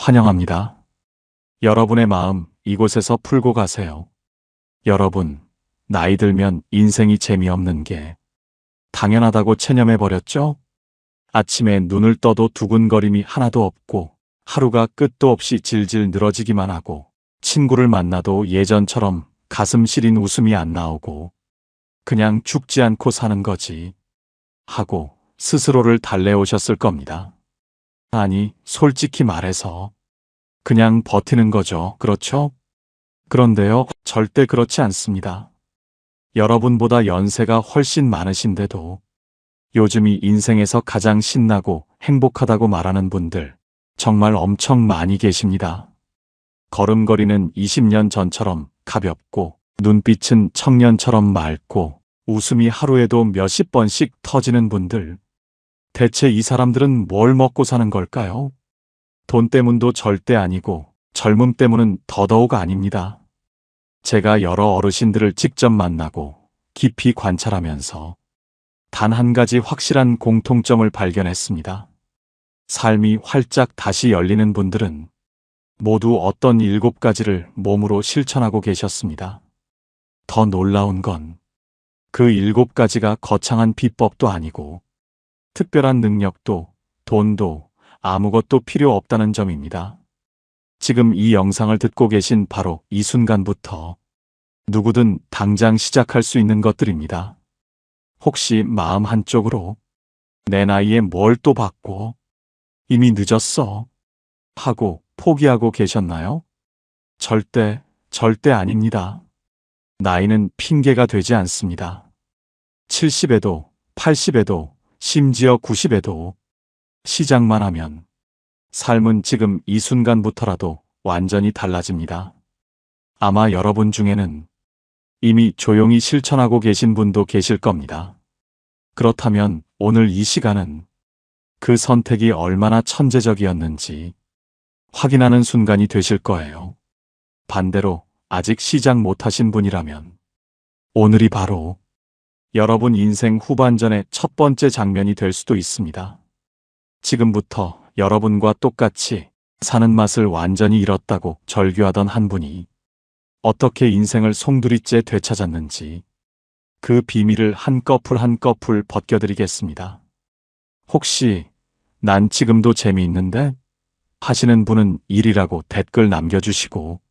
환영합니다. 여러분의 마음 이곳에서 풀고 가세요. 여러분, 나이 들면 인생이 재미없는 게 당연하다고 체념해버렸죠? 아침에 눈을 떠도 두근거림이 하나도 없고 하루가 끝도 없이 질질 늘어지기만 하고 친구를 만나도 예전처럼 가슴 시린 웃음이 안 나오고 그냥 죽지 않고 사는 거지 하고 스스로를 달래오셨을 겁니다. 아니, 솔직히 말해서 그냥 버티는 거죠. 그렇죠? 그런데요, 절대 그렇지 않습니다. 여러분보다 연세가 훨씬 많으신데도 요즘이 인생에서 가장 신나고 행복하다고 말하는 분들 정말 엄청 많이 계십니다. 걸음걸이는 20년 전처럼 가볍고 눈빛은 청년처럼 맑고 웃음이 하루에도 몇십 번씩 터지는 분들. 대체 이 사람들은 뭘 먹고 사는 걸까요? 돈 때문도 절대 아니고 젊음 때문은 더더욱 아닙니다. 제가 여러 어르신들을 직접 만나고 깊이 관찰하면서 단 한 가지 확실한 공통점을 발견했습니다. 삶이 활짝 다시 열리는 분들은 모두 어떤 7가지를 몸으로 실천하고 계셨습니다. 더 놀라운 건 그 7가지가 거창한 비법도 아니고 특별한 능력도 돈도 아무것도 필요 없다는 점입니다. 지금 이 영상을 듣고 계신 바로 이 순간부터 누구든 당장 시작할 수 있는 것들입니다. 혹시 마음 한쪽으로 내 나이에 뭘 또 바꿔? 이미 늦었어 하고 포기하고 계셨나요? 절대 아닙니다. 나이는 핑계가 되지 않습니다. 70에도 80에도 심지어 90에도 시작만 하면 삶은 지금 이 순간부터라도 완전히 달라집니다. 아마 여러분 중에는 이미 조용히 실천하고 계신 분도 계실 겁니다. 그렇다면 오늘 이 시간은 그 선택이 얼마나 천재적이었는지 확인하는 순간이 되실 거예요. 반대로 아직 시작 못하신 분이라면 오늘이 바로 여러분 인생 후반전의 첫 번째 장면이 될 수도 있습니다. 지금부터 여러분과 똑같이 사는 맛을 완전히 잃었다고 절규하던 한 분이 어떻게 인생을 송두리째 되찾았는지 그 비밀을 한꺼풀 한꺼풀 벗겨드리겠습니다. 혹시 난 지금도 재미있는데? 하시는 분은 1이라고 댓글 남겨주시고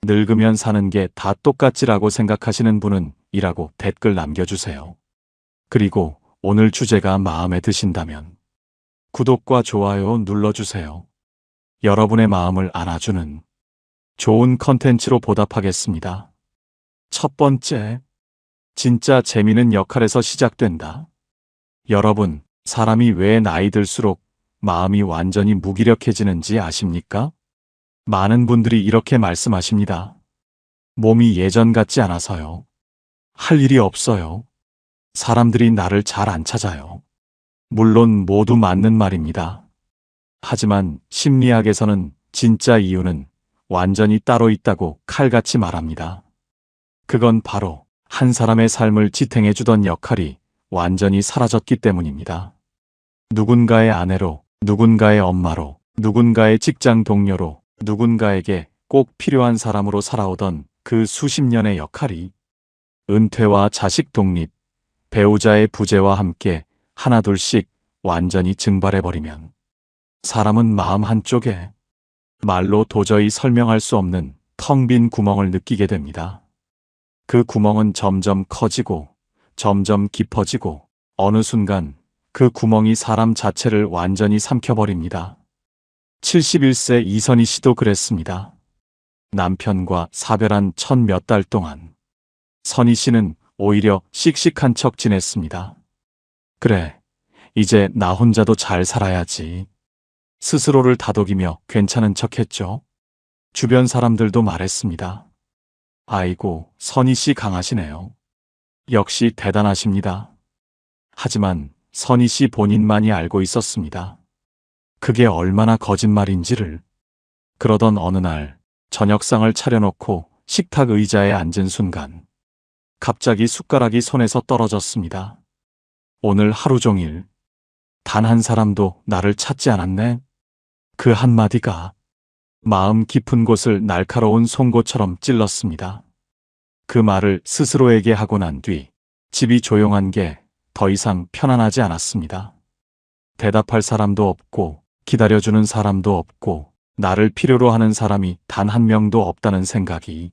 늙으면 사는 게 다 똑같지라고 생각하시는 분은 2라고 댓글 남겨주세요. 그리고 오늘 주제가 마음에 드신다면 구독과 좋아요 눌러주세요. 여러분의 마음을 안아주는 좋은 컨텐츠로 보답하겠습니다. 첫 번째, 진짜 재미있는 역할에서 시작된다. 여러분, 사람이 왜 나이 들수록 마음이 완전히 무기력해지는지 아십니까? 많은 분들이 이렇게 말씀하십니다. 몸이 예전 같지 않아서요. 할 일이 없어요. 사람들이 나를 잘 안 찾아요. 물론 모두 맞는 말입니다. 하지만 심리학에서는 진짜 이유는 완전히 따로 있다고 칼같이 말합니다. 그건 바로 한 사람의 삶을 지탱해주던 역할이 완전히 사라졌기 때문입니다. 누군가의 아내로, 누군가의 엄마로, 누군가의 직장 동료로, 누군가에게 꼭 필요한 사람으로 살아오던 그 수십 년의 역할이 은퇴와 자식 독립, 배우자의 부재와 함께 하나둘씩 완전히 증발해버리면 사람은 마음 한쪽에 말로 도저히 설명할 수 없는 텅 빈 구멍을 느끼게 됩니다. 그 구멍은 점점 커지고 점점 깊어지고 어느 순간 그 구멍이 사람 자체를 완전히 삼켜버립니다. 71세 이선희 씨도 그랬습니다. 남편과 사별한 첫 몇 달 동안 선희 씨는 오히려 씩씩한 척 지냈습니다. 그래, 이제 나 혼자도 잘 살아야지. 스스로를 다독이며 괜찮은 척했죠. 주변 사람들도 말했습니다. 아이고, 선희 씨 강하시네요. 역시 대단하십니다. 하지만 선희 씨 본인만이 알고 있었습니다. 그게 얼마나 거짓말인지를. 그러던 어느 날 저녁상을 차려놓고 식탁 의자에 앉은 순간 갑자기 숟가락이 손에서 떨어졌습니다. 오늘 하루 종일 단 한 사람도 나를 찾지 않았네. 그 한마디가 마음 깊은 곳을 날카로운 송곳처럼 찔렀습니다. 그 말을 스스로에게 하고 난 뒤 집이 조용한 게 더 이상 편안하지 않았습니다. 대답할 사람도 없고 기다려주는 사람도 없고 나를 필요로 하는 사람이 단 한 명도 없다는 생각이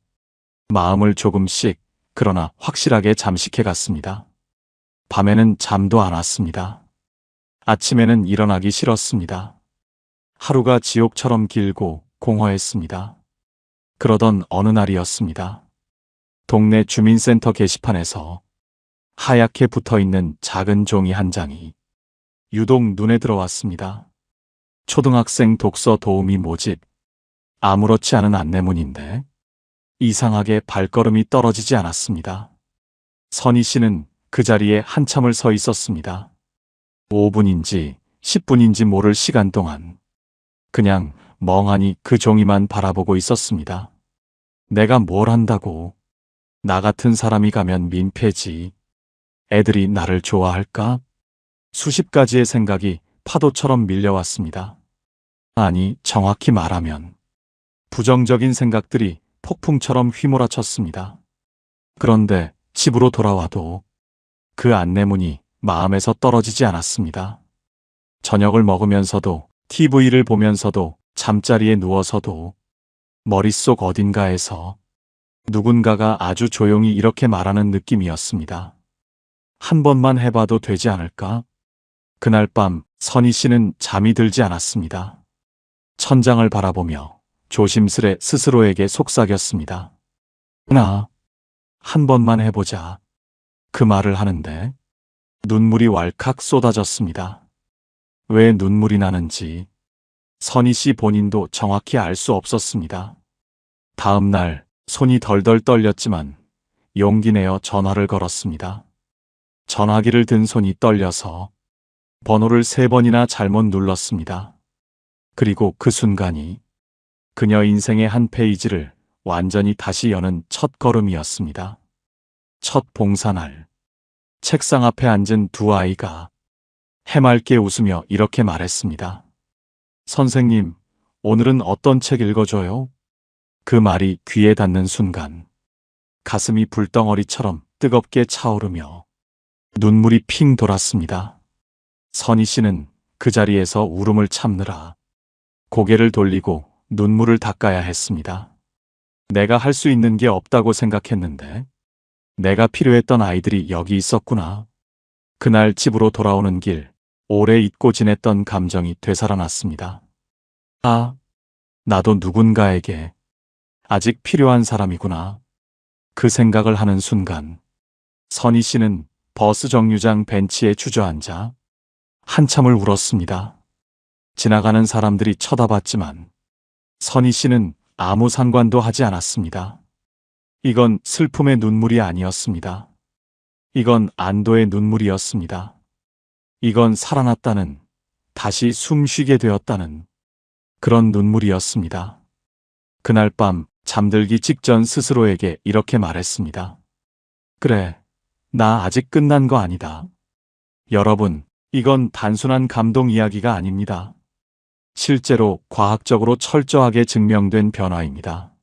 마음을 조금씩 그러나 확실하게 잠식해 갔습니다. 밤에는 잠도 안 왔습니다. 아침에는 일어나기 싫었습니다. 하루가 지옥처럼 길고 공허했습니다. 그러던 어느 날이었습니다. 동네 주민센터 게시판에서 하얗게 붙어있는 작은 종이 한 장이 유독 눈에 들어왔습니다. 초등학생 독서 도우미 모집. 아무렇지 않은 안내문인데 이상하게 발걸음이 떨어지지 않았습니다. 선희 씨는 그 자리에 한참을 서 있었습니다. 5분인지 10분인지 모를 시간 동안 그냥 멍하니 그 종이만 바라보고 있었습니다. 내가 뭘 한다고? 나 같은 사람이 가면 민폐지. 애들이 나를 좋아할까? 수십 가지의 생각이 파도처럼 밀려왔습니다. 아니, 정확히 말하면 부정적인 생각들이 폭풍처럼 휘몰아쳤습니다. 그런데 집으로 돌아와도 그 안내문이 마음에서 떨어지지 않았습니다. 저녁을 먹으면서도 TV를 보면서도 잠자리에 누워서도 머릿속 어딘가에서 누군가가 아주 조용히 이렇게 말하는 느낌이었습니다. 한 번만 해봐도 되지 않을까? 그날 밤 선희 씨는 잠이 들지 않았습니다. 천장을 바라보며 조심스레 스스로에게 속삭였습니다. 나 한 번만 해보자. 그 말을 하는데 눈물이 왈칵 쏟아졌습니다. 왜 눈물이 나는지 선희 씨 본인도 정확히 알 수 없었습니다. 다음 날 손이 덜덜 떨렸지만 용기 내어 전화를 걸었습니다. 전화기를 든 손이 떨려서 번호를 3번이나 잘못 눌렀습니다. 그리고 그 순간이 그녀 인생의 한 페이지를 완전히 다시 여는 첫 걸음이었습니다. 첫 봉사날. 책상 앞에 앉은 두 아이가 해맑게 웃으며 이렇게 말했습니다. 선생님, 오늘은 어떤 책 읽어줘요? 그 말이 귀에 닿는 순간 가슴이 불덩어리처럼 뜨겁게 차오르며 눈물이 핑 돌았습니다. 선희 씨는 그 자리에서 울음을 참느라 고개를 돌리고 눈물을 닦아야 했습니다. 내가 할 수 있는 게 없다고 생각했는데 내가 필요했던 아이들이 여기 있었구나. 그날 집으로 돌아오는 길 오래 잊고 지냈던 감정이 되살아났습니다. 아, 나도 누군가에게 아직 필요한 사람이구나. 그 생각을 하는 순간 선희 씨는 버스 정류장 벤치에 주저앉아 한참을 울었습니다. 지나가는 사람들이 쳐다봤지만 선희 씨는 아무 상관도 하지 않았습니다. 이건 슬픔의 눈물이 아니었습니다. 이건 안도의 눈물이었습니다. 이건 살아났다는, 다시 숨쉬게 되었다는 그런 눈물이었습니다. 그날 밤 잠들기 직전 스스로에게 이렇게 말했습니다. 그래, 나 아직 끝난 거 아니다. 여러분, 이건 단순한 감동 이야기가 아닙니다. 실제로 과학적으로 철저하게 증명된 변화입니다.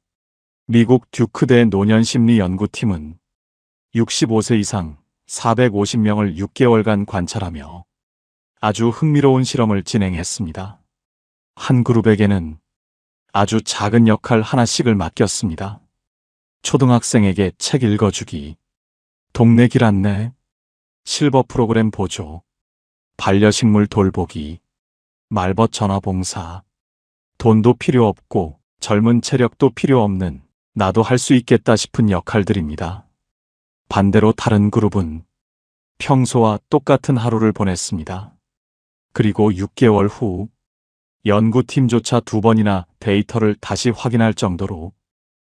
미국 듀크대 노년심리연구팀은 65세 이상 450명을 6개월간 관찰하며 아주 흥미로운 실험을 진행했습니다. 한 그룹에게는 아주 작은 역할 하나씩을 맡겼습니다. 초등학생에게 책 읽어주기, 동네 길 안내, 실버 프로그램 보조, 반려식물 돌보기, 말벗 전화 봉사, 돈도 필요 없고 젊은 체력도 필요 없는 나도 할 수 있겠다 싶은 역할들입니다. 반대로 다른 그룹은 평소와 똑같은 하루를 보냈습니다. 그리고 6개월 후 연구팀조차 2번이나 데이터를 다시 확인할 정도로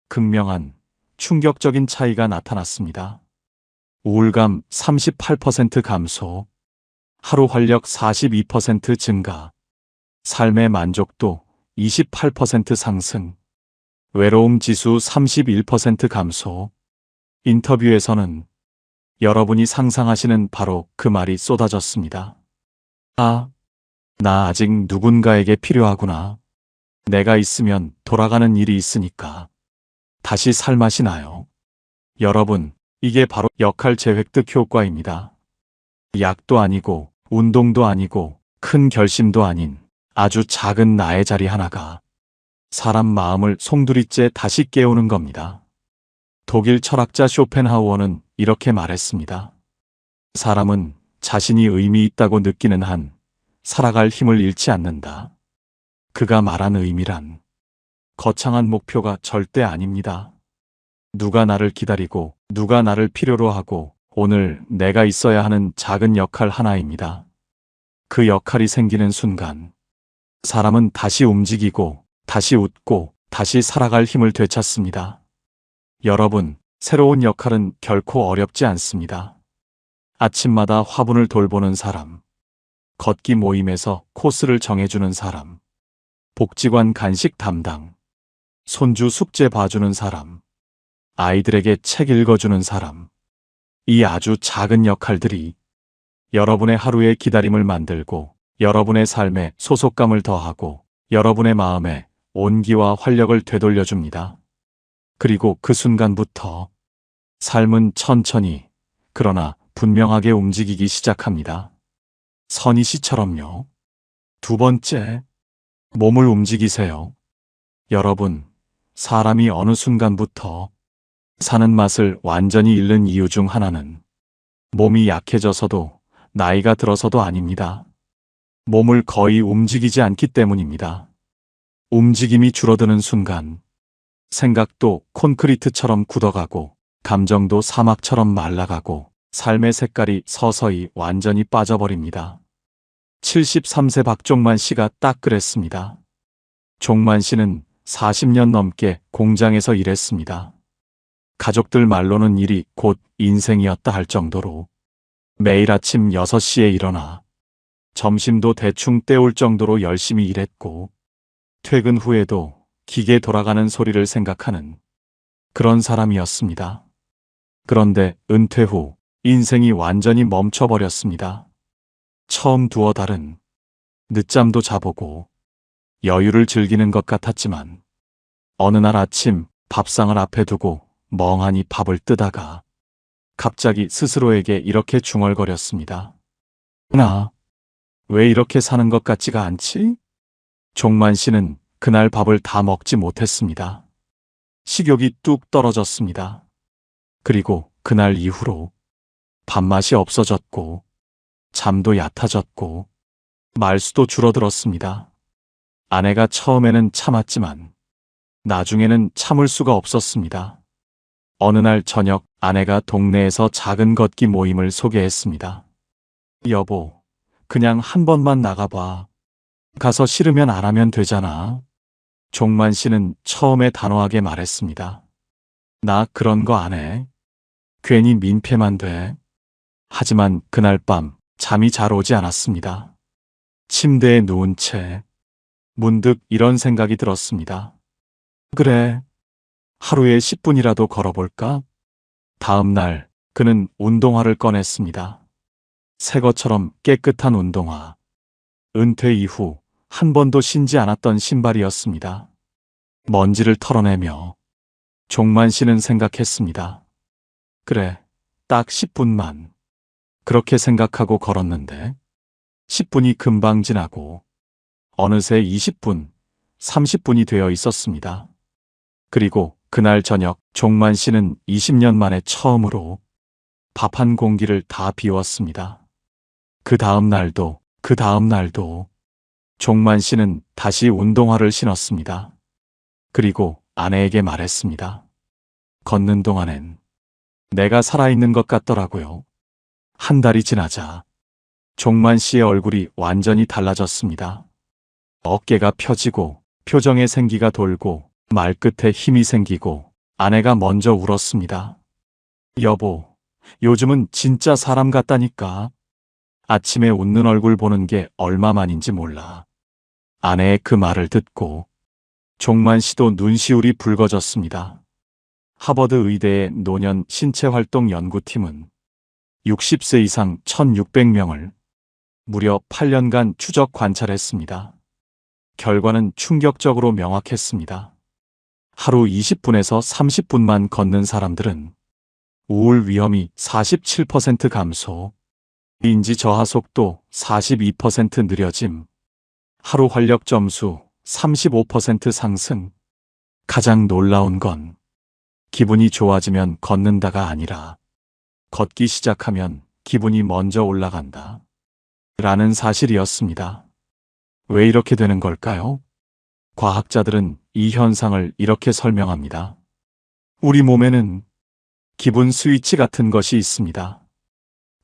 극명한 충격적인 차이가 나타났습니다. 우울감 38% 감소, 하루 활력 42% 증가, 삶의 만족도 28% 상승, 외로움 지수 31% 감소. 인터뷰에서는 여러분이 상상하시는 바로 그 말이 쏟아졌습니다. 아, 나 아직 누군가에게 필요하구나. 내가 있으면 돌아가는 일이 있으니까 다시 살 맛이 나요. 여러분, 이게 바로 역할 재획득 효과입니다. 약도 아니고 운동도 아니고 큰 결심도 아닌 아주 작은 나의 자리 하나가 사람 마음을 송두리째 다시 깨우는 겁니다. 독일 철학자 쇼펜하우어는 이렇게 말했습니다. 사람은 자신이 의미 있다고 느끼는 한 살아갈 힘을 잃지 않는다. 그가 말한 의미란 거창한 목표가 절대 아닙니다. 누가 나를 기다리고 누가 나를 필요로 하고 오늘 내가 있어야 하는 작은 역할 하나입니다. 그 역할이 생기는 순간 사람은 다시 움직이고 다시 웃고 다시 살아갈 힘을 되찾습니다. 여러분, 새로운 역할은 결코 어렵지 않습니다. 아침마다 화분을 돌보는 사람, 걷기 모임에서 코스를 정해주는 사람, 복지관 간식 담당, 손주 숙제 봐주는 사람, 아이들에게 책 읽어주는 사람. 이 아주 작은 역할들이 여러분의 하루의 기다림을 만들고 여러분의 삶에 소속감을 더하고 여러분의 마음에 온기와 활력을 되돌려줍니다. 그리고 그 순간부터 삶은 천천히 그러나 분명하게 움직이기 시작합니다. 선희 씨처럼요. 두 번째, 몸을 움직이세요. 여러분, 사람이 어느 순간부터 사는 맛을 완전히 잃는 이유 중 하나는 몸이 약해져서도 나이가 들어서도 아닙니다. 몸을 거의 움직이지 않기 때문입니다. 움직임이 줄어드는 순간 생각도 콘크리트처럼 굳어가고 감정도 사막처럼 말라가고 삶의 색깔이 서서히 완전히 빠져버립니다. 73세 박종만 씨가 딱 그랬습니다. 종만 씨는 40년 넘게 공장에서 일했습니다. 가족들 말로는 일이 곧 인생이었다 할 정도로 매일 아침 6시에 일어나 점심도 대충 때울 정도로 열심히 일했고 퇴근 후에도 기계 돌아가는 소리를 생각하는 그런 사람이었습니다. 그런데 은퇴 후 인생이 완전히 멈춰버렸습니다. 처음 두어 달은 늦잠도 자보고 여유를 즐기는 것 같았지만 어느 날 아침 밥상을 앞에 두고 멍하니 밥을 뜨다가 갑자기 스스로에게 이렇게 중얼거렸습니다. 나 왜 이렇게 사는 것 같지가 않지? 종만 씨는 그날 밥을 다 먹지 못했습니다. 식욕이 뚝 떨어졌습니다. 그리고 그날 이후로 밥맛이 없어졌고 잠도 얕아졌고 말수도 줄어들었습니다. 아내가 처음에는 참았지만 나중에는 참을 수가 없었습니다. 어느 날 저녁 아내가 동네에서 작은 걷기 모임을 소개했습니다. 여보, 그냥 한 번만 나가봐. 가서 싫으면 안 하면 되잖아. 종만 씨는 처음에 단호하게 말했습니다. 나 그런 거 안 해. 괜히 민폐만 돼. 하지만 그날 밤 잠이 잘 오지 않았습니다. 침대에 누운 채 문득 이런 생각이 들었습니다. 그래, 하루에 10분이라도 걸어볼까? 다음 날 그는 운동화를 꺼냈습니다. 새 것처럼 깨끗한 운동화. 은퇴 이후 한 번도 신지 않았던 신발이었습니다. 먼지를 털어내며 종만 씨는 생각했습니다. 그래, 딱 10분만. 그렇게 생각하고 걸었는데 10분이 금방 지나고 어느새 20분, 30분이 되어 있었습니다. 그리고 그날 저녁 종만 씨는 20년 만에 처음으로 밥 한 공기를 다 비웠습니다. 그 다음 날도 종만 씨는 다시 운동화를 신었습니다. 그리고 아내에게 말했습니다. 걷는 동안엔 내가 살아있는 것 같더라고요. 한 달이 지나자 종만 씨의 얼굴이 완전히 달라졌습니다. 어깨가 펴지고 표정에 생기가 돌고 말끝에 힘이 생기고 아내가 먼저 울었습니다. 여보, 요즘은 진짜 사람 같다니까. 아침에 웃는 얼굴 보는 게 얼마만인지 몰라. 아내의 그 말을 듣고 종만 씨도 눈시울이 붉어졌습니다. 하버드 의대의 노년 신체활동 연구팀은 60세 이상 1,600명을 무려 8년간 추적 관찰했습니다. 결과는 충격적으로 명확했습니다. 하루 20분에서 30분만 걷는 사람들은 우울 위험이 47% 감소, 인지 저하 속도 42% 느려짐, 하루 활력 점수 35% 상승. 가장 놀라운 건 기분이 좋아지면 걷는다가 아니라 걷기 시작하면 기분이 먼저 올라간다 라는 사실이었습니다. 왜 이렇게 되는 걸까요? 과학자들은 이 현상을 이렇게 설명합니다. 우리 몸에는 기분 스위치 같은 것이 있습니다.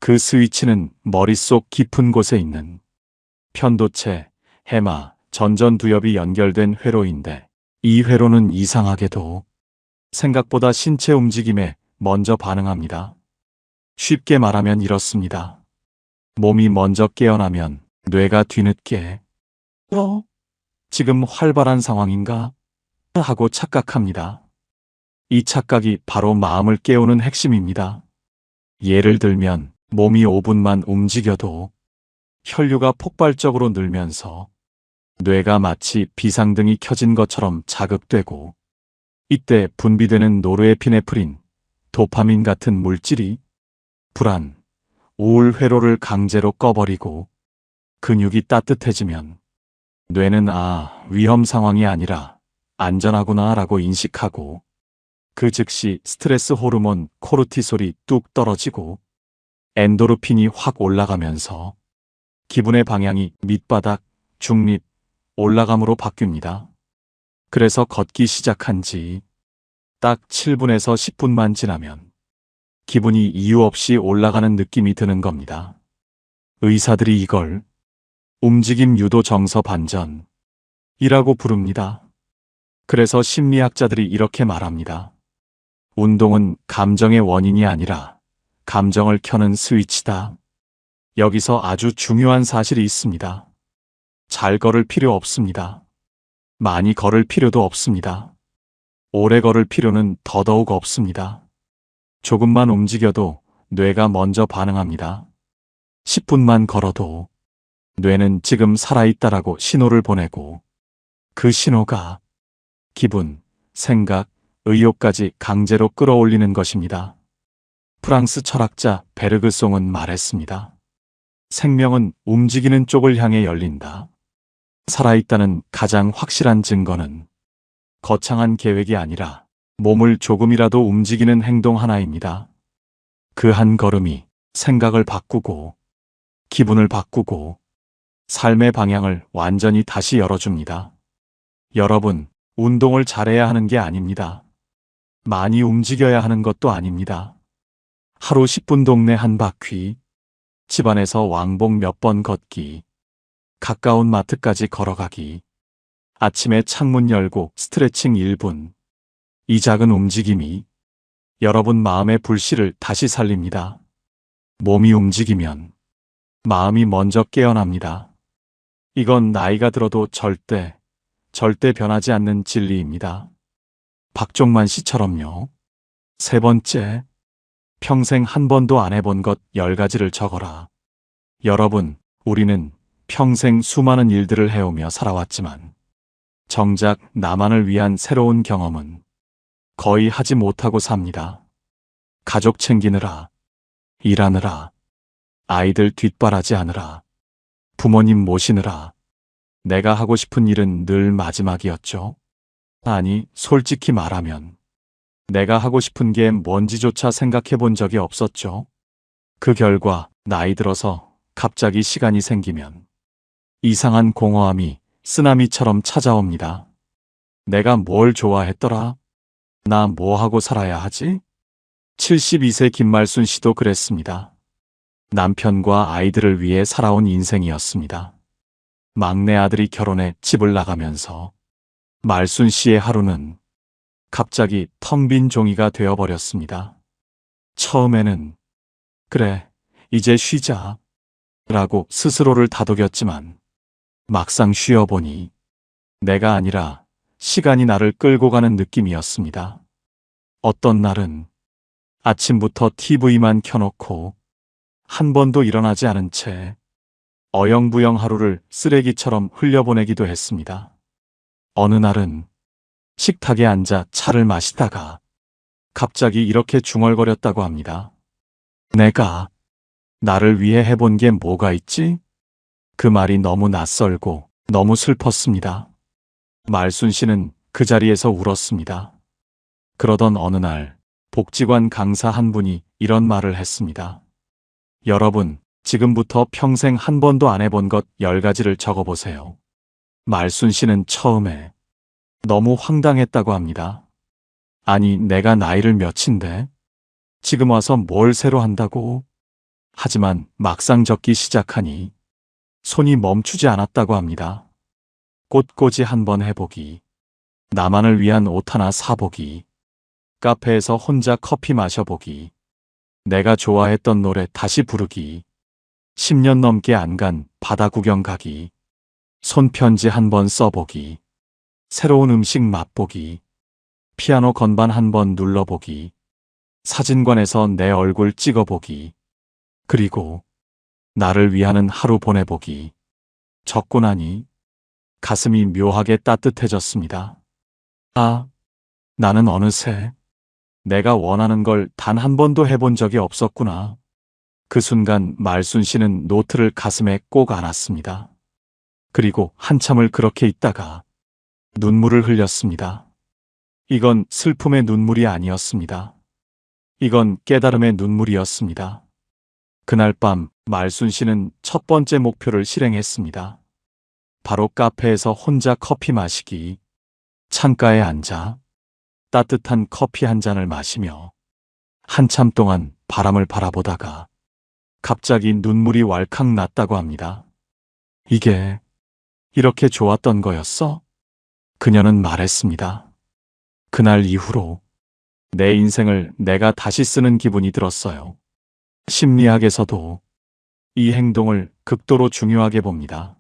그 스위치는 머릿속 깊은 곳에 있는 편도체, 해마, 전전두엽이 연결된 회로인데, 이 회로는 이상하게도 생각보다 신체 움직임에 먼저 반응합니다. 쉽게 말하면 이렇습니다. 몸이 먼저 깨어나면 뇌가 뒤늦게 지금 활발한 상황인가? 하고 착각합니다. 이 착각이 바로 마음을 깨우는 핵심입니다. 예를 들면 몸이 5분만 움직여도 혈류가 폭발적으로 늘면서 뇌가 마치 비상등이 켜진 것처럼 자극되고, 이때 분비되는 노르에피네프린, 도파민 같은 물질이 불안, 우울 회로를 강제로 꺼버리고, 근육이 따뜻해지면 뇌는 위험 상황이 아니라 안전하구나 라고 인식하고, 그 즉시 스트레스 호르몬 코르티솔이 뚝 떨어지고 엔도르핀이 확 올라가면서 기분의 방향이 밑바닥, 중립, 올라감으로 바뀝니다. 그래서 걷기 시작한 지 딱 7분에서 10분만 지나면 기분이 이유 없이 올라가는 느낌이 드는 겁니다. 의사들이 이걸 움직임 유도 정서 반전이라고 부릅니다. 그래서 심리학자들이 이렇게 말합니다. 운동은 감정의 원인이 아니라 감정을 켜는 스위치다. 여기서 아주 중요한 사실이 있습니다. 잘 걸을 필요 없습니다. 많이 걸을 필요도 없습니다. 오래 걸을 필요는 더더욱 없습니다. 조금만 움직여도 뇌가 먼저 반응합니다. 10분만 걸어도 뇌는 지금 살아있다라고 신호를 보내고, 그 신호가 기분, 생각, 의욕까지 강제로 끌어올리는 것입니다. 프랑스 철학자 베르그송은 말했습니다. 생명은 움직이는 쪽을 향해 열린다. 살아있다는 가장 확실한 증거는 거창한 계획이 아니라 몸을 조금이라도 움직이는 행동 하나입니다. 그 한 걸음이 생각을 바꾸고 기분을 바꾸고 삶의 방향을 완전히 다시 열어줍니다. 여러분, 운동을 잘해야 하는 게 아닙니다. 많이 움직여야 하는 것도 아닙니다. 하루 10분 동네 한 바퀴, 집안에서 왕복 몇 번 걷기, 가까운 마트까지 걸어가기, 아침에 창문 열고 스트레칭 1분. 이 작은 움직임이 여러분 마음의 불씨를 다시 살립니다. 몸이 움직이면 마음이 먼저 깨어납니다. 이건 나이가 들어도 절대 변하지 않는 진리입니다. 박종만 씨처럼요. 세 번째, 평생 한 번도 안 해본 것 10가지를 적어라. 여러분, 우리는 평생 수많은 일들을 해오며 살아왔지만 정작 나만을 위한 새로운 경험은 거의 하지 못하고 삽니다. 가족 챙기느라, 일하느라, 아이들 뒷바라지하느라, 부모님 모시느라 내가 하고 싶은 일은 늘 마지막이었죠. 아니, 솔직히 말하면 내가 하고 싶은 게 뭔지조차 생각해 본 적이 없었죠. 그 결과 나이 들어서 갑자기 시간이 생기면 이상한 공허함이 쓰나미처럼 찾아옵니다. 내가 뭘 좋아했더라? 나 뭐 하고 살아야 하지? 72세 김말순 씨도 그랬습니다. 남편과 아이들을 위해 살아온 인생이었습니다. 막내 아들이 결혼해 집을 나가면서 말순 씨의 하루는 갑자기 텅 빈 종이가 되어버렸습니다. 처음에는 그래, 이제 쉬자 라고 스스로를 다독였지만 막상 쉬어보니 내가 아니라 시간이 나를 끌고 가는 느낌이었습니다. 어떤 날은 아침부터 TV만 켜놓고 한 번도 일어나지 않은 채 어영부영 하루를 쓰레기처럼 흘려보내기도 했습니다. 어느 날은 식탁에 앉아 차를 마시다가 갑자기 이렇게 중얼거렸다고 합니다. 내가 나를 위해 해본 게 뭐가 있지? 그 말이 너무 낯설고 너무 슬펐습니다. 말순 씨는 그 자리에서 울었습니다. 그러던 어느 날 복지관 강사 한 분이 이런 말을 했습니다. 여러분, 지금부터 평생 한 번도 안 해본 것 10가지를 적어보세요. 말순 씨는 처음에 너무 황당했다고 합니다. 아니, 내가 나이를 몇인데? 지금 와서 뭘 새로 한다고? 하지만 막상 적기 시작하니 손이 멈추지 않았다고 합니다. 꽃꽂이 한번 해보기, 나만을 위한 옷 하나 사보기, 카페에서 혼자 커피 마셔보기, 내가 좋아했던 노래 다시 부르기, 10년 넘게 안 간 바다 구경 가기, 손편지 한번 써보기, 새로운 음식 맛보기, 피아노 건반 한번 눌러보기, 사진관에서 내 얼굴 찍어보기, 그리고 나를 위하는 하루 보내보기. 적고 나니 가슴이 묘하게 따뜻해졌습니다. 아, 나는 어느새 내가 원하는 걸 단 한 번도 해본 적이 없었구나. 그 순간 말순 씨는 노트를 가슴에 꼭 안았습니다. 그리고 한참을 그렇게 있다가 눈물을 흘렸습니다. 이건 슬픔의 눈물이 아니었습니다. 이건 깨달음의 눈물이었습니다. 그날 밤 말순 씨는 첫 번째 목표를 실행했습니다. 바로 카페에서 혼자 커피 마시기, 창가에 앉아 따뜻한 커피 한 잔을 마시며 한참 동안 바람을 바라보다가 갑자기 눈물이 왈칵 났다고 합니다. 이게 이렇게 좋았던 거였어? 그녀는 말했습니다. 그날 이후로 내 인생을 내가 다시 쓰는 기분이 들었어요. 심리학에서도 이 행동을 극도로 중요하게 봅니다.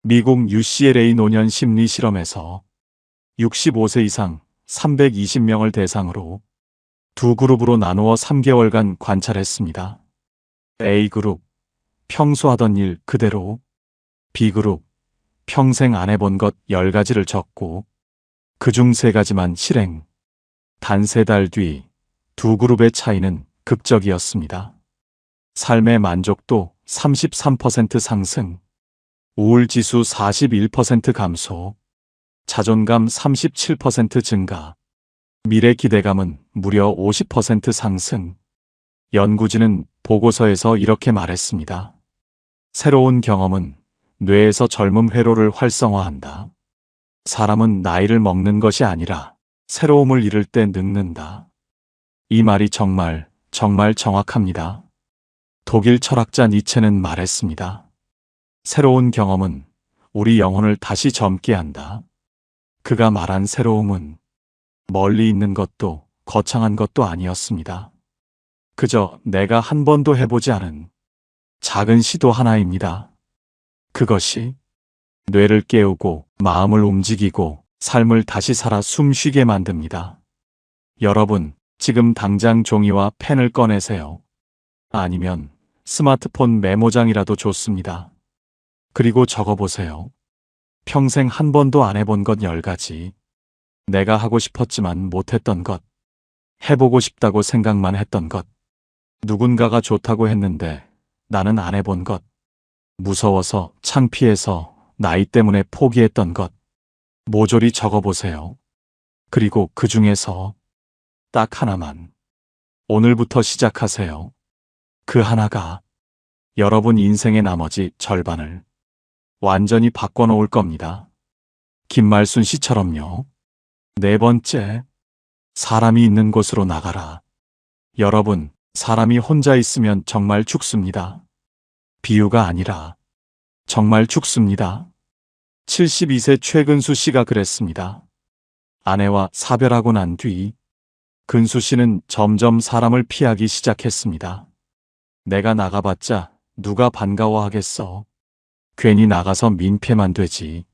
미국 UCLA 노년 심리 실험에서 65세 이상 320명을 대상으로 두 그룹으로 나누어 3개월간 관찰했습니다. A그룹, 평소 하던 일 그대로. B그룹, 평생 안 해본 것 10가지를 적고 그중 3가지만 실행. 단 3달 뒤 두 그룹의 차이는 극적이었습니다. 삶의 만족도 33% 상승, 우울지수 41% 감소, 자존감 37% 증가, 미래 기대감은 무려 50% 상승. 연구진은 보고서에서 이렇게 말했습니다. 새로운 경험은 뇌에서 젊음 회로를 활성화한다. 사람은 나이를 먹는 것이 아니라 새로움을 잃을 때 늙는다. 이 말이 정말 정확합니다. 독일 철학자 니체는 말했습니다. 새로운 경험은 우리 영혼을 다시 젊게 한다. 그가 말한 새로움은 멀리 있는 것도 거창한 것도 아니었습니다. 그저 내가 한 번도 해보지 않은 작은 시도 하나입니다. 그것이 뇌를 깨우고 마음을 움직이고 삶을 다시 살아 숨쉬게 만듭니다. 여러분, 지금 당장 종이와 펜을 꺼내세요. 아니면 스마트폰 메모장이라도 좋습니다. 그리고 적어보세요. 평생 한 번도 안 해본 것 10가지. 내가 하고 싶었지만 못했던 것. 해보고 싶다고 생각만 했던 것. 누군가가 좋다고 했는데 나는 안 해본 것. 무서워서, 창피해서, 나이 때문에 포기했던 것. 모조리 적어보세요. 그리고 그 중에서 딱 하나만 오늘부터 시작하세요. 그 하나가 여러분 인생의 나머지 절반을 완전히 바꿔놓을 겁니다. 김말순 씨처럼요. 4번째, 사람이 있는 곳으로 나가라. 여러분, 사람이 혼자 있으면 정말 죽습니다. 비유가 아니라 정말 죽습니다. 72세 최근수 씨가 그랬습니다. 아내와 사별하고 난 뒤 근수 씨는 점점 사람을 피하기 시작했습니다. 내가 나가봤자 누가 반가워하겠어. 괜히 나가서 민폐만 되지.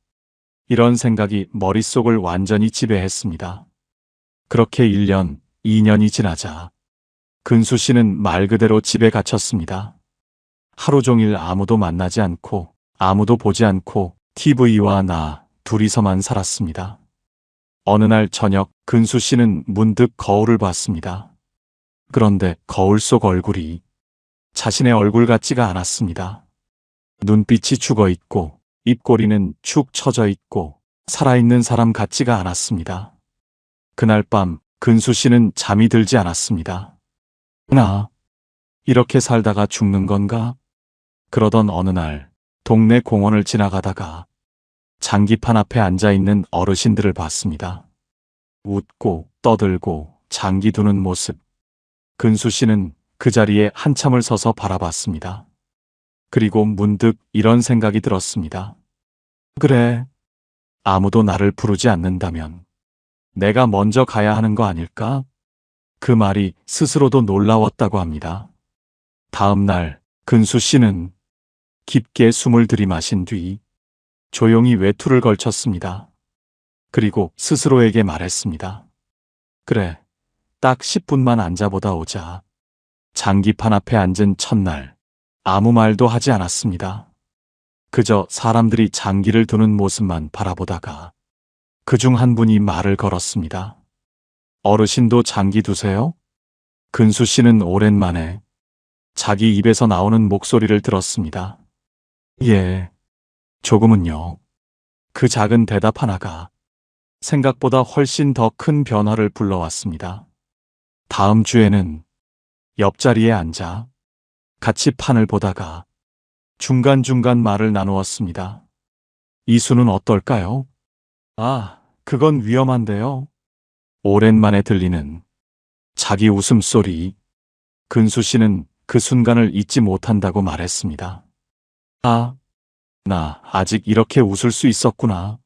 이런 생각이 머릿속을 완전히 지배했습니다. 그렇게 1년, 2년이 지나자 근수 씨는 말 그대로 집에 갇혔습니다. 하루 종일 아무도 만나지 않고 아무도 보지 않고 TV와 나 둘이서만 살았습니다. 어느 날 저녁 근수 씨는 문득 거울을 봤습니다. 그런데 거울 속 얼굴이 자신의 얼굴 같지가 않았습니다. 눈빛이 죽어 있고 입꼬리는 축 처져 있고 살아있는 사람 같지가 않았습니다. 그날 밤 근수 씨는 잠이 들지 않았습니다. 나 이렇게 살다가 죽는 건가? 그러던 어느 날 동네 공원을 지나가다가 장기판 앞에 앉아있는 어르신들을 봤습니다. 웃고 떠들고 장기 두는 모습. 근수 씨는 그 자리에 한참을 서서 바라봤습니다. 그리고 문득 이런 생각이 들었습니다. 그래, 아무도 나를 부르지 않는다면 내가 먼저 가야 하는 거 아닐까? 그 말이 스스로도 놀라웠다고 합니다. 다음 날 근수 씨는 깊게 숨을 들이마신 뒤 조용히 외투를 걸쳤습니다. 그리고 스스로에게 말했습니다. 그래, 딱 10분만 앉아보다 오자. 장기판 앞에 앉은 첫날 아무 말도 하지 않았습니다. 그저 사람들이 장기를 두는 모습만 바라보다가 그중 한 분이 말을 걸었습니다. 어르신도 장기 두세요? 근수 씨는 오랜만에 자기 입에서 나오는 목소리를 들었습니다. 예, 조금은요. 그 작은 대답 하나가 생각보다 훨씬 더 큰 변화를 불러왔습니다. 다음 주에는 옆자리에 앉아 같이 판을 보다가 중간중간 말을 나누었습니다. 이 수는 어떨까요? 아, 그건 위험한데요. 오랜만에 들리는 자기 웃음소리. 근수 씨는 그 순간을 잊지 못한다고 말했습니다. 아, 나 아직 이렇게 웃을 수 있었구나.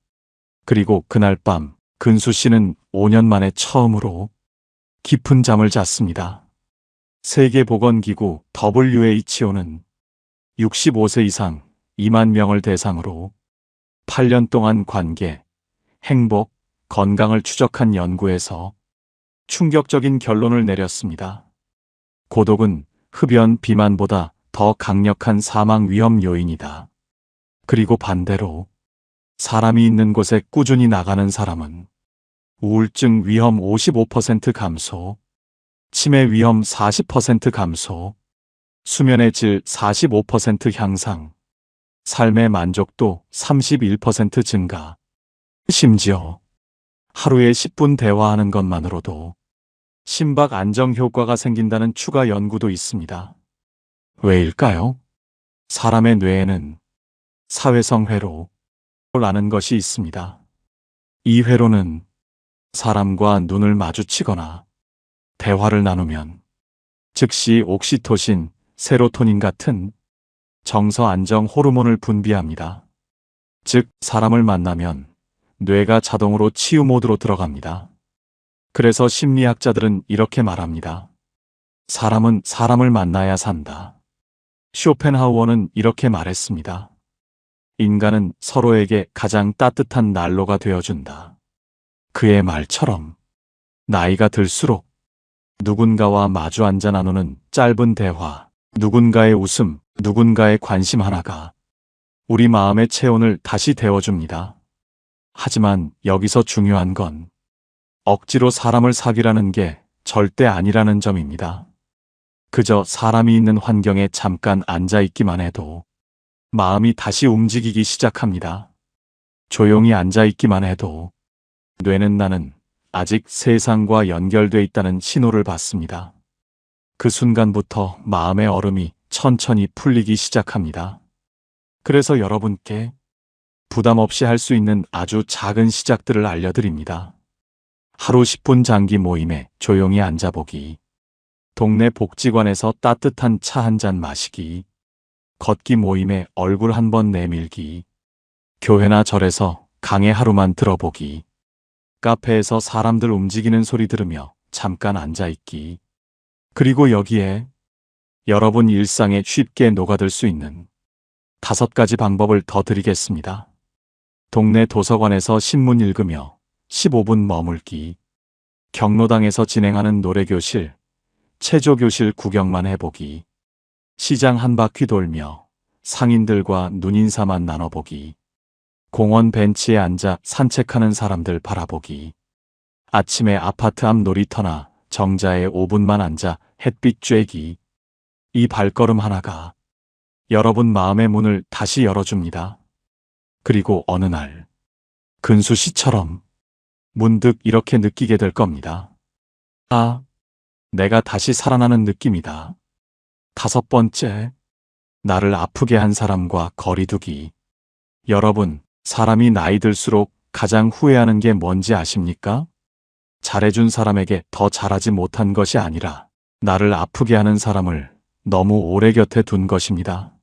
그리고 그날 밤 근수 씨는 5년 만에 처음으로 깊은 잠을 잤습니다. 세계보건기구 WHO는 65세 이상 2만 명을 대상으로 8년 동안 관계, 행복, 건강을 추적한 연구에서 충격적인 결론을 내렸습니다. 고독은 흡연, 비만보다 더 강력한 사망 위험 요인이다. 그리고 반대로 사람이 있는 곳에 꾸준히 나가는 사람은 우울증 위험 55% 감소, 치매 위험 40% 감소, 수면의 질 45% 향상, 삶의 만족도 31% 증가, 심지어 하루에 10분 대화하는 것만으로도 심박 안정 효과가 생긴다는 추가 연구도 있습니다. 왜일까요? 사람의 뇌에는 사회성 회로라는 것이 있습니다. 이 회로는 사람과 눈을 마주치거나 대화를 나누면 즉시 옥시토신, 세로토닌 같은 정서 안정 호르몬을 분비합니다. 즉, 사람을 만나면 뇌가 자동으로 치유 모드로 들어갑니다. 그래서 심리학자들은 이렇게 말합니다. 사람은 사람을 만나야 산다. 쇼펜하우어는 이렇게 말했습니다. 인간은 서로에게 가장 따뜻한 난로가 되어준다. 그의 말처럼 나이가 들수록 누군가와 마주 앉아 나누는 짧은 대화, 누군가의 웃음, 누군가의 관심 하나가 우리 마음의 체온을 다시 데워줍니다. 하지만 여기서 중요한 건 억지로 사람을 사귀라는 게 절대 아니라는 점입니다. 그저 사람이 있는 환경에 잠깐 앉아 있기만 해도 마음이 다시 움직이기 시작합니다. 조용히 앉아 있기만 해도 뇌는 나는 아직 세상과 연결돼 있다는 신호를 받습니다. 그 순간부터 마음의 얼음이 천천히 풀리기 시작합니다. 그래서 여러분께 부담 없이 할 수 있는 아주 작은 시작들을 알려드립니다. 하루 10분 장기 모임에 조용히 앉아보기, 동네 복지관에서 따뜻한 차 한 잔 마시기, 걷기 모임에 얼굴 한 번 내밀기, 교회나 절에서 강의 하루만 들어보기, 카페에서 사람들 움직이는 소리 들으며 잠깐 앉아있기. 그리고 여기에 여러분 일상에 쉽게 녹아들 수 있는 5가지 방법을 더 드리겠습니다. 동네 도서관에서 신문 읽으며 15분 머물기, 경로당에서 진행하는 노래교실, 체조교실 구경만 해보기, 시장 한 바퀴 돌며 상인들과 눈인사만 나눠보기. 공원 벤치에 앉아 산책하는 사람들 바라보기. 아침에 아파트 앞 놀이터나 정자에 5분만 앉아 햇빛 쬐기. 이 발걸음 하나가 여러분 마음의 문을 다시 열어줍니다. 그리고 어느 날 근수 씨처럼 문득 이렇게 느끼게 될 겁니다. 아, 내가 다시 살아나는 느낌이다. 5번째, 나를 아프게 한 사람과 거리두기. 여러분, 사람이 나이 들수록 가장 후회하는 게 뭔지 아십니까? 잘해준 사람에게 더 잘하지 못한 것이 아니라 나를 아프게 하는 사람을 너무 오래 곁에 둔 것입니다.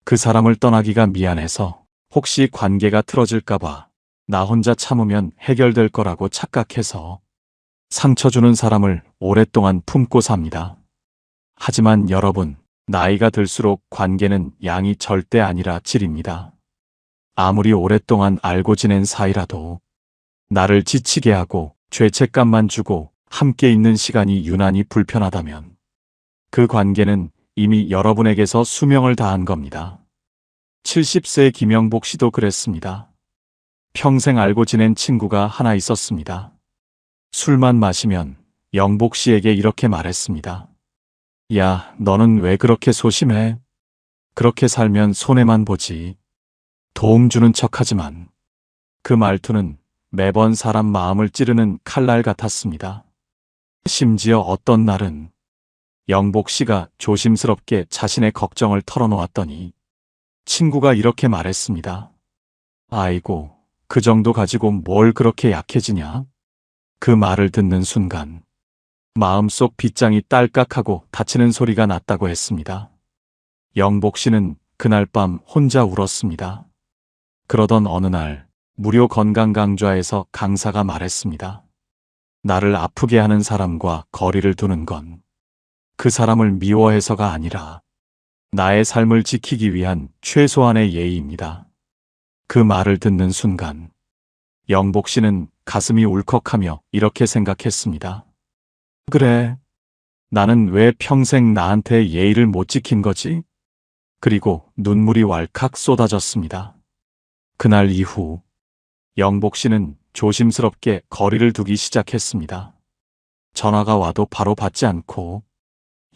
그 사람을 떠나기가 미안해서 혹시 관계가 틀어질까봐 나 혼자 참으면 해결될 거라고 착각해서 상처 주는 사람을 오랫동안 품고 삽니다. 하지만 여러분, 나이가 들수록 관계는 양이 절대 아니라 질입니다. 아무리 오랫동안 알고 지낸 사이라도 나를 지치게 하고 죄책감만 주고 함께 있는 시간이 유난히 불편하다면 그 관계는 이미 여러분에게서 수명을 다한 겁니다. 70세 김영복 씨도 그랬습니다. 평생 알고 지낸 친구가 하나 있었습니다. 술만 마시면 영복 씨에게 이렇게 말했습니다. 야, 너는 왜 그렇게 소심해? 그렇게 살면 손해만 보지. 도움 주는 척하지만 그 말투는 매번 사람 마음을 찌르는 칼날 같았습니다. 심지어 어떤 날은 영복 씨가 조심스럽게 자신의 걱정을 털어놓았더니 친구가 이렇게 말했습니다. 아이고, 그 정도 가지고 뭘 그렇게 약해지냐? 그 말을 듣는 순간 마음속 빗장이 딸깍하고 닫히는 소리가 났다고 했습니다. 영복 씨는 그날 밤 혼자 울었습니다. 그러던 어느 날 무료 건강 강좌에서 강사가 말했습니다. 나를 아프게 하는 사람과 거리를 두는 건 그 사람을 미워해서가 아니라 나의 삶을 지키기 위한 최소한의 예의입니다. 그 말을 듣는 순간 영복 씨는 가슴이 울컥하며 이렇게 생각했습니다. 그래, 나는 왜 평생 나한테 예의를 못 지킨 거지? 그리고 눈물이 왈칵 쏟아졌습니다. 그날 이후 영복 씨는 조심스럽게 거리를 두기 시작했습니다. 전화가 와도 바로 받지 않고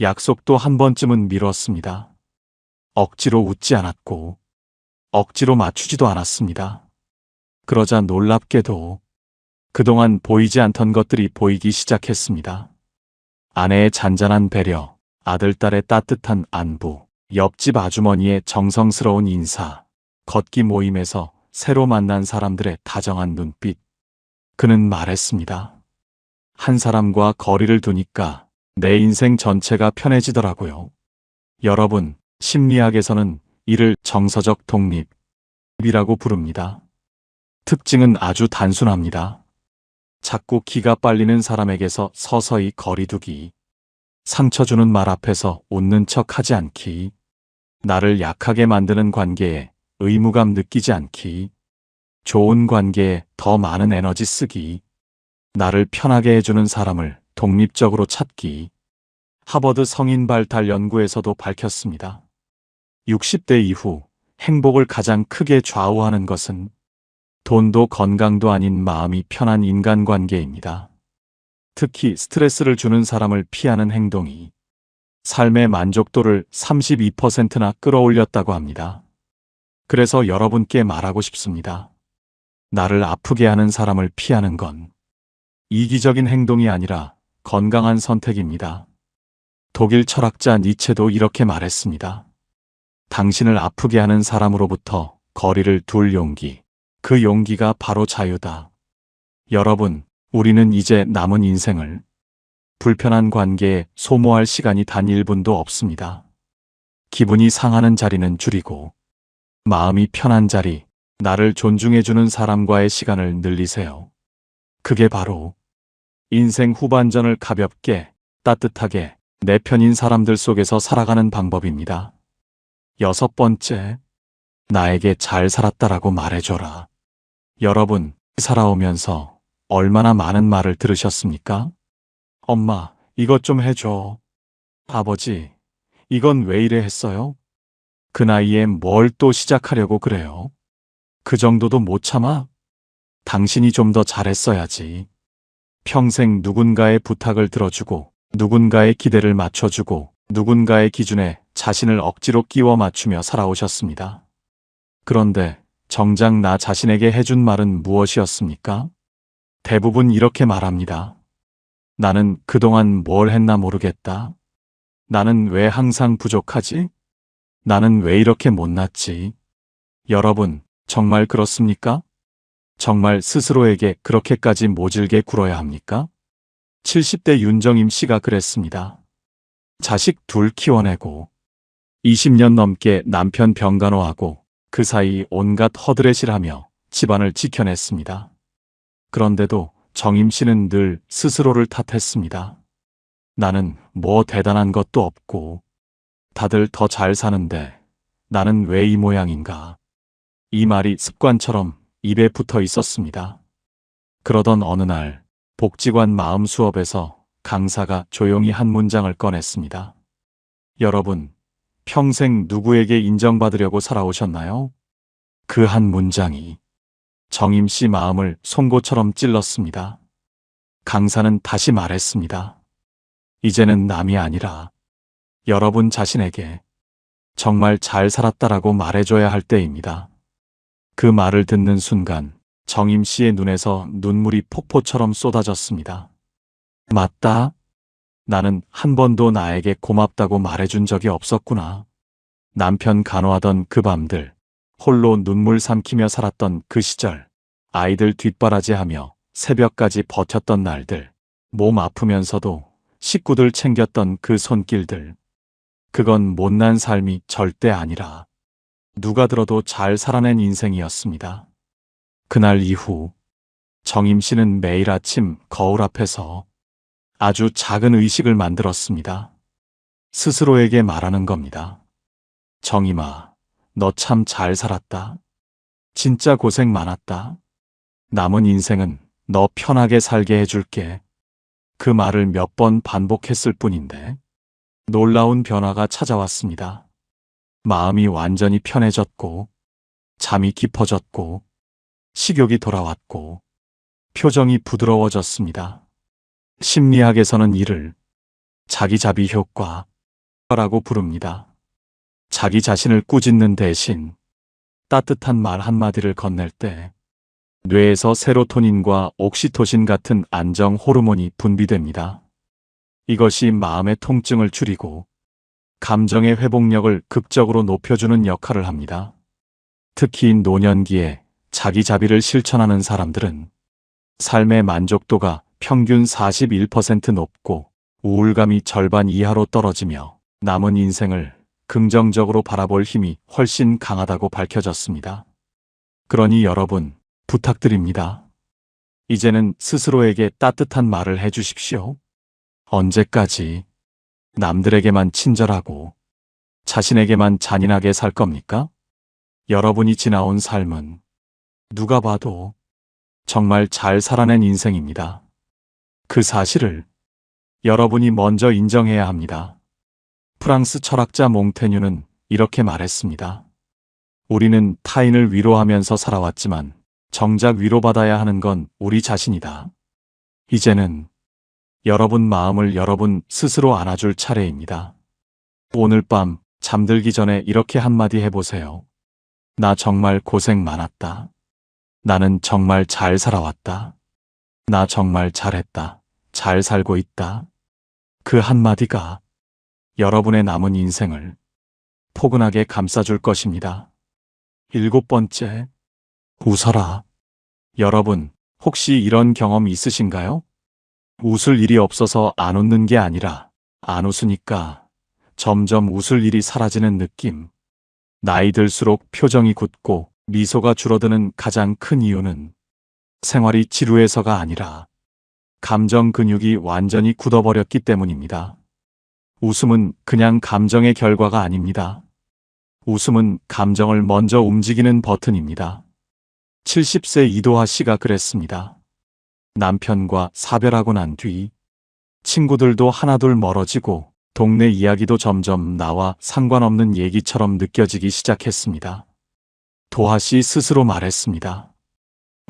약속도 한 번쯤은 미뤘습니다. 억지로 웃지 않았고 억지로 맞추지도 않았습니다. 그러자 놀랍게도 그동안 보이지 않던 것들이 보이기 시작했습니다. 아내의 잔잔한 배려, 아들딸의 따뜻한 안부, 옆집 아주머니의 정성스러운 인사, 걷기 모임에서 새로 만난 사람들의 다정한 눈빛. 그는 말했습니다. 한 사람과 거리를 두니까 내 인생 전체가 편해지더라고요. 여러분, 심리학에서는 이를 정서적 독립이라고 부릅니다. 특징은 아주 단순합니다. 자꾸 기가 빨리는 사람에게서 서서히 거리두기, 상처 주는 말 앞에서 웃는 척 하지 않기, 나를 약하게 만드는 관계에 의무감 느끼지 않기, 좋은 관계에 더 많은 에너지 쓰기, 나를 편하게 해주는 사람을 독립적으로 찾기. 하버드 성인 발달 연구에서도 밝혔습니다. 60대 이후 행복을 가장 크게 좌우하는 것은 돈도 건강도 아닌 마음이 편한 인간관계입니다. 특히 스트레스를 주는 사람을 피하는 행동이 삶의 만족도를 32%나 끌어올렸다고 합니다. 그래서 여러분께 말하고 싶습니다. 나를 아프게 하는 사람을 피하는 건 이기적인 행동이 아니라 건강한 선택입니다. 독일 철학자 니체도 이렇게 말했습니다. 당신을 아프게 하는 사람으로부터 거리를 둘 용기, 그 용기가 바로 자유다. 여러분, 우리는 이제 남은 인생을 불편한 관계에 소모할 시간이 단 1분도 없습니다. 기분이 상하는 자리는 줄이고 마음이 편한 자리, 나를 존중해주는 사람과의 시간을 늘리세요. 그게 바로 인생 후반전을 가볍게, 따뜻하게 내 편인 사람들 속에서 살아가는 방법입니다. 6번째, 나에게 잘 살았다라고 말해줘라. 여러분, 살아오면서 얼마나 많은 말을 들으셨습니까? 엄마, 이것 좀 해줘. 아버지, 이건 왜 이래 했어요? 그 나이에 뭘 또 시작하려고 그래요? 그 정도도 못 참아? 당신이 좀 더 잘했어야지. 평생 누군가의 부탁을 들어주고, 누군가의 기대를 맞춰주고, 누군가의 기준에 자신을 억지로 끼워 맞추며 살아오셨습니다. 그런데 정작 나 자신에게 해준 말은 무엇이었습니까? 대부분 이렇게 말합니다. 나는 그동안 뭘 했나 모르겠다. 나는 왜 항상 부족하지? 나는 왜 이렇게 못났지? 여러분, 정말 그렇습니까? 정말 스스로에게 그렇게까지 모질게 굴어야 합니까? 70대 윤정임 씨가 그랬습니다. 자식 둘 키워내고 20년 넘게 남편 병간호하고 그 사이 온갖 허드렛일하며 집안을 지켜냈습니다. 그런데도 정임 씨는 늘 스스로를 탓했습니다. 나는 뭐 대단한 것도 없고 다들 더 잘 사는데 나는 왜 이 모양인가. 이 말이 습관처럼 입에 붙어 있었습니다. 그러던 어느 날 복지관 마음 수업에서 강사가 조용히 한 문장을 꺼냈습니다. 여러분, 평생 누구에게 인정받으려고 살아오셨나요? 그 한 문장이 정임 씨 마음을 송곳처럼 찔렀습니다. 강사는 다시 말했습니다. 이제는 남이 아니라 여러분 자신에게 정말 잘 살았다라고 말해줘야 할 때입니다. 그 말을 듣는 순간 정임 씨의 눈에서 눈물이 폭포처럼 쏟아졌습니다. 맞다. 나는 한 번도 나에게 고맙다고 말해준 적이 없었구나. 남편 간호하던 그 밤들, 홀로 눈물 삼키며 살았던 그 시절, 아이들 뒷바라지하며 새벽까지 버텼던 날들, 몸 아프면서도 식구들 챙겼던 그 손길들. 그건 못난 삶이 절대 아니라 누가 들어도 잘 살아낸 인생이었습니다. 그날 이후 정임 씨는 매일 아침 거울 앞에서 아주 작은 의식을 만들었습니다. 스스로에게 말하는 겁니다. 정임아, 너 참 잘 살았다. 진짜 고생 많았다. 남은 인생은 너 편하게 살게 해줄게. 그 말을 몇 번 반복했을 뿐인데 놀라운 변화가 찾아왔습니다. 마음이 완전히 편해졌고, 잠이 깊어졌고, 식욕이 돌아왔고, 표정이 부드러워졌습니다. 심리학에서는 이를 자기자비 효과라고 부릅니다. 자기 자신을 꾸짖는 대신 따뜻한 말 한마디를 건넬 때 뇌에서 세로토닌과 옥시토신 같은 안정 호르몬이 분비됩니다. 이것이 마음의 통증을 줄이고 감정의 회복력을 극적으로 높여주는 역할을 합니다. 특히 노년기에 자기 자비를 실천하는 사람들은 삶의 만족도가 평균 41% 높고 우울감이 절반 이하로 떨어지며 남은 인생을 긍정적으로 바라볼 힘이 훨씬 강하다고 밝혀졌습니다. 그러니 여러분, 부탁드립니다. 이제는 스스로에게 따뜻한 말을 해주십시오. 언제까지 남들에게만 친절하고 자신에게만 잔인하게 살 겁니까? 여러분이 지나온 삶은 누가 봐도 정말 잘 살아낸 인생입니다. 그 사실을 여러분이 먼저 인정해야 합니다. 프랑스 철학자 몽테뉴는 이렇게 말했습니다. 우리는 타인을 위로하면서 살아왔지만 정작 위로받아야 하는 건 우리 자신이다. 이제는 여러분 마음을 여러분 스스로 안아줄 차례입니다. 오늘 밤 잠들기 전에 이렇게 한마디 해보세요. 나 정말 고생 많았다. 나는 정말 잘 살아왔다. 나 정말 잘했다. 잘 살고 있다. 그 한마디가 여러분의 남은 인생을 포근하게 감싸줄 것입니다. 7번째, 웃어라. 여러분, 혹시 이런 경험 있으신가요? 웃을 일이 없어서 안 웃는 게 아니라 안 웃으니까 점점 웃을 일이 사라지는 느낌. 나이 들수록 표정이 굳고 미소가 줄어드는 가장 큰 이유는 생활이 지루해서가 아니라 감정 근육이 완전히 굳어버렸기 때문입니다. 웃음은 그냥 감정의 결과가 아닙니다. 웃음은 감정을 먼저 움직이는 버튼입니다. 70세 이도하 씨가 그랬습니다. 남편과 사별하고 난 뒤 친구들도 하나둘 멀어지고 동네 이야기도 점점 나와 상관없는 얘기처럼 느껴지기 시작했습니다. 도하 씨 스스로 말했습니다.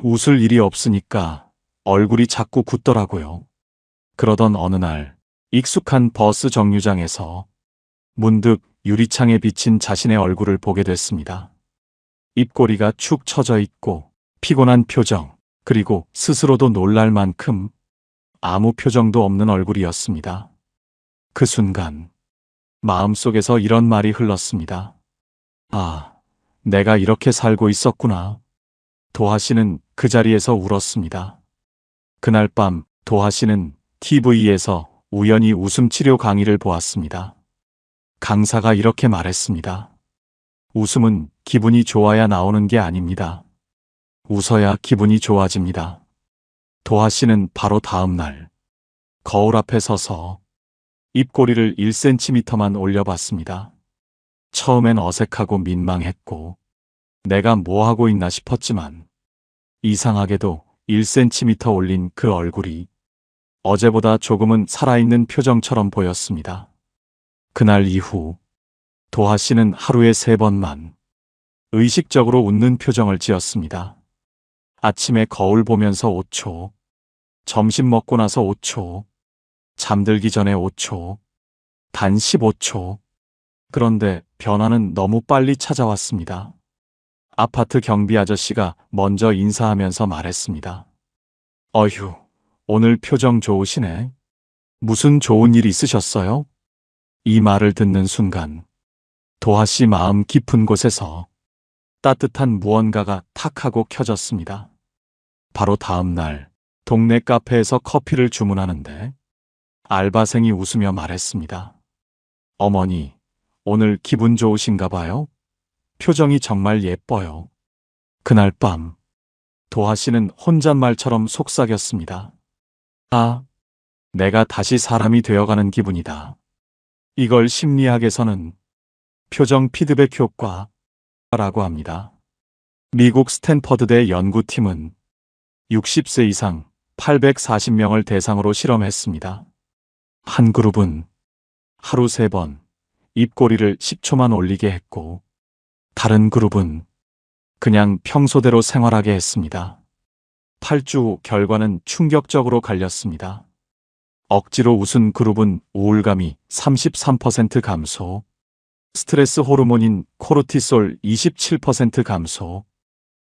웃을 일이 없으니까 얼굴이 자꾸 굳더라고요. 그러던 어느 날 익숙한 버스 정류장에서 문득 유리창에 비친 자신의 얼굴을 보게 됐습니다. 입꼬리가 축 처져 있고 피곤한 표정, 그리고 스스로도 놀랄 만큼 아무 표정도 없는 얼굴이었습니다. 그 순간 마음속에서 이런 말이 흘렀습니다. 아, 내가 이렇게 살고 있었구나. 도하 씨는 그 자리에서 울었습니다. 그날 밤 도하 씨는 TV에서 우연히 웃음 치료 강의를 보았습니다. 강사가 이렇게 말했습니다. 웃음은 기분이 좋아야 나오는 게 아닙니다. 웃어야 기분이 좋아집니다. 도하 씨는 바로 다음 날 거울 앞에 서서 입꼬리를 1cm만 올려봤습니다. 처음엔 어색하고 민망했고 내가 뭐 하고 있나 싶었지만 이상하게도 1cm 올린 그 얼굴이 어제보다 조금은 살아있는 표정처럼 보였습니다. 그날 이후 도하 씨는 하루에 3번만 의식적으로 웃는 표정을 지었습니다. 아침에 거울 보면서 5초, 점심 먹고 나서 5초, 잠들기 전에 5초, 단 15초. 그런데 변화는 너무 빨리 찾아왔습니다. 아파트 경비 아저씨가 먼저 인사하면서 말했습니다. 어휴, 오늘 표정 좋으시네. 무슨 좋은 일 있으셨어요? 이 말을 듣는 순간 도하 씨 마음 깊은 곳에서 따뜻한 무언가가 탁 하고 켜졌습니다. 바로 다음 날 동네 카페에서 커피를 주문하는데 알바생이 웃으며 말했습니다. 어머니, 오늘 기분 좋으신가 봐요? 표정이 정말 예뻐요. 그날 밤 도하 씨는 혼잣말처럼 속삭였습니다. 아, 내가 다시 사람이 되어가는 기분이다. 이걸 심리학에서는 표정 피드백 효과라고 합니다. 미국 스탠퍼드대 연구팀은 60세 이상 840명을 대상으로 실험했습니다. 한 그룹은 하루 3번 입꼬리를 10초만 올리게 했고 다른 그룹은 그냥 평소대로 생활하게 했습니다. 8주 후 결과는 충격적으로 갈렸습니다. 억지로 웃은 그룹은 우울감이 33% 감소, 스트레스 호르몬인 코르티솔 27% 감소,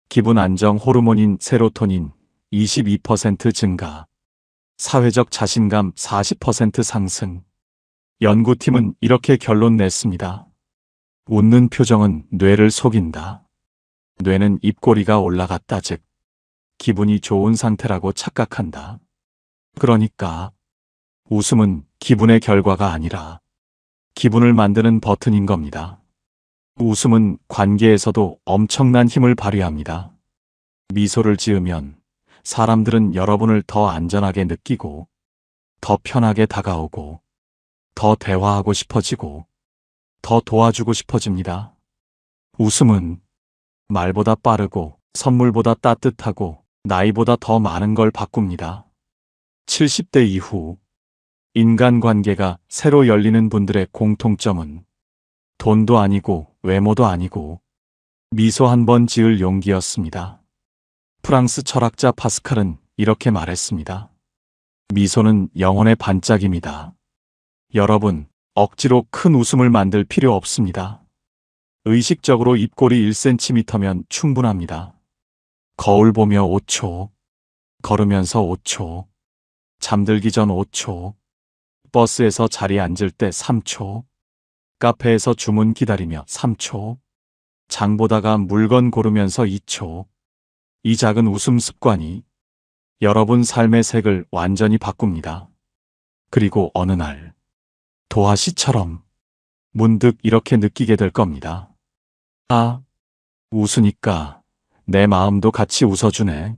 기분 안정 호르몬인 세로토닌 22% 증가, 사회적 자신감 40% 상승. 연구팀은 이렇게 결론 냈습니다. 웃는 표정은 뇌를 속인다. 뇌는 입꼬리가 올라갔다, 즉 기분이 좋은 상태라고 착각한다. 그러니까 웃음은 기분의 결과가 아니라 기분을 만드는 버튼인 겁니다. 웃음은 관계에서도 엄청난 힘을 발휘합니다. 미소를 지으면 사람들은 여러분을 더 안전하게 느끼고 더 편하게 다가오고 더 대화하고 싶어지고 더 도와주고 싶어집니다. 웃음은 말보다 빠르고 선물보다 따뜻하고 나이보다 더 많은 걸 바꿉니다. 70대 이후 인간관계가 새로 열리는 분들의 공통점은 돈도 아니고 외모도 아니고 미소 한 번 지을 용기였습니다. 프랑스 철학자 파스칼은 이렇게 말했습니다. 미소는 영혼의 반짝임이다. 여러분, 억지로 큰 웃음을 만들 필요 없습니다. 의식적으로 입꼬리 1cm면 충분합니다. 거울 보며 5초, 걸으면서 5초, 잠들기 전 5초, 버스에서 자리에 앉을 때 3초, 카페에서 주문 기다리며 3초, 장 보다가 물건 고르면서 2초. 이 작은 웃음 습관이 여러분 삶의 색을 완전히 바꿉니다. 그리고 어느 날 도하 씨처럼 문득 이렇게 느끼게 될 겁니다. 아, 웃으니까 내 마음도 같이 웃어주네.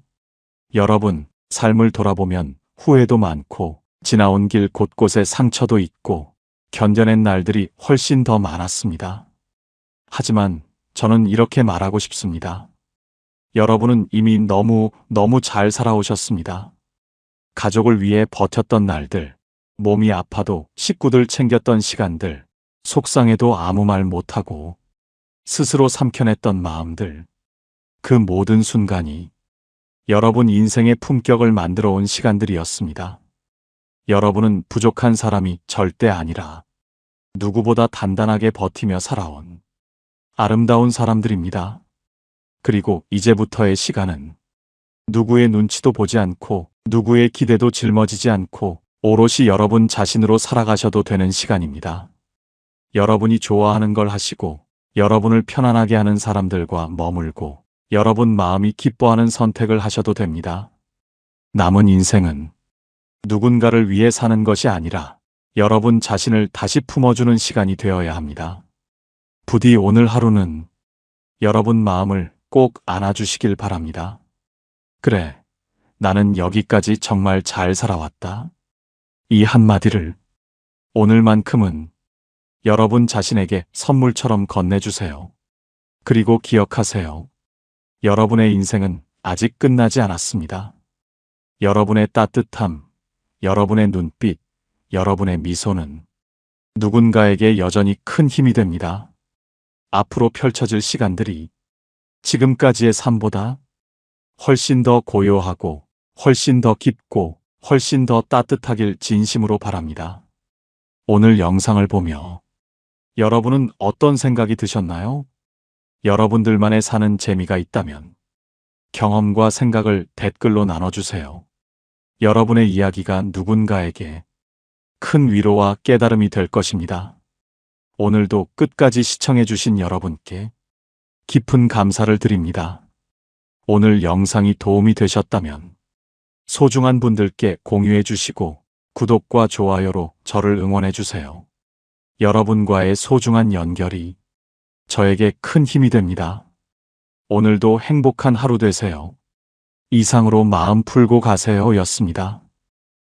여러분, 삶을 돌아보면 후회도 많고 지나온 길 곳곳에 상처도 있고 견뎌낸 날들이 훨씬 더 많았습니다. 하지만 저는 이렇게 말하고 싶습니다. 여러분은 이미 너무 잘 살아오셨습니다. 가족을 위해 버텼던 날들, 몸이 아파도 식구들 챙겼던 시간들, 속상해도 아무 말 못하고 스스로 삼켜냈던 마음들, 그 모든 순간이 여러분 인생의 품격을 만들어 온 시간들이었습니다. 여러분은 부족한 사람이 절대 아니라 누구보다 단단하게 버티며 살아온 아름다운 사람들입니다. 그리고 이제부터의 시간은 누구의 눈치도 보지 않고 누구의 기대도 짊어지지 않고 오롯이 여러분 자신으로 살아가셔도 되는 시간입니다. 여러분이 좋아하는 걸 하시고 여러분을 편안하게 하는 사람들과 머물고 여러분 마음이 기뻐하는 선택을 하셔도 됩니다. 남은 인생은 누군가를 위해 사는 것이 아니라 여러분 자신을 다시 품어주는 시간이 되어야 합니다. 부디 오늘 하루는 여러분 마음을 꼭 안아주시길 바랍니다. 그래, 나는 여기까지 정말 잘 살아왔다. 이 한마디를 오늘만큼은 여러분 자신에게 선물처럼 건네주세요. 그리고 기억하세요. 여러분의 인생은 아직 끝나지 않았습니다. 여러분의 따뜻함, 여러분의 눈빛, 여러분의 미소는 누군가에게 여전히 큰 힘이 됩니다. 앞으로 펼쳐질 시간들이 지금까지의 삶보다 훨씬 더 고요하고 훨씬 더 깊고 훨씬 더 따뜻하길 진심으로 바랍니다. 오늘 영상을 보며 여러분은 어떤 생각이 드셨나요? 여러분들만의 사는 재미가 있다면 경험과 생각을 댓글로 나눠주세요. 여러분의 이야기가 누군가에게 큰 위로와 깨달음이 될 것입니다. 오늘도 끝까지 시청해주신 여러분께 깊은 감사를 드립니다. 오늘 영상이 도움이 되셨다면 소중한 분들께 공유해 주시고 구독과 좋아요로 저를 응원해 주세요. 여러분과의 소중한 연결이 저에게 큰 힘이 됩니다. 오늘도 행복한 하루 되세요. 이상으로 마음 풀고 가세요 였습니다.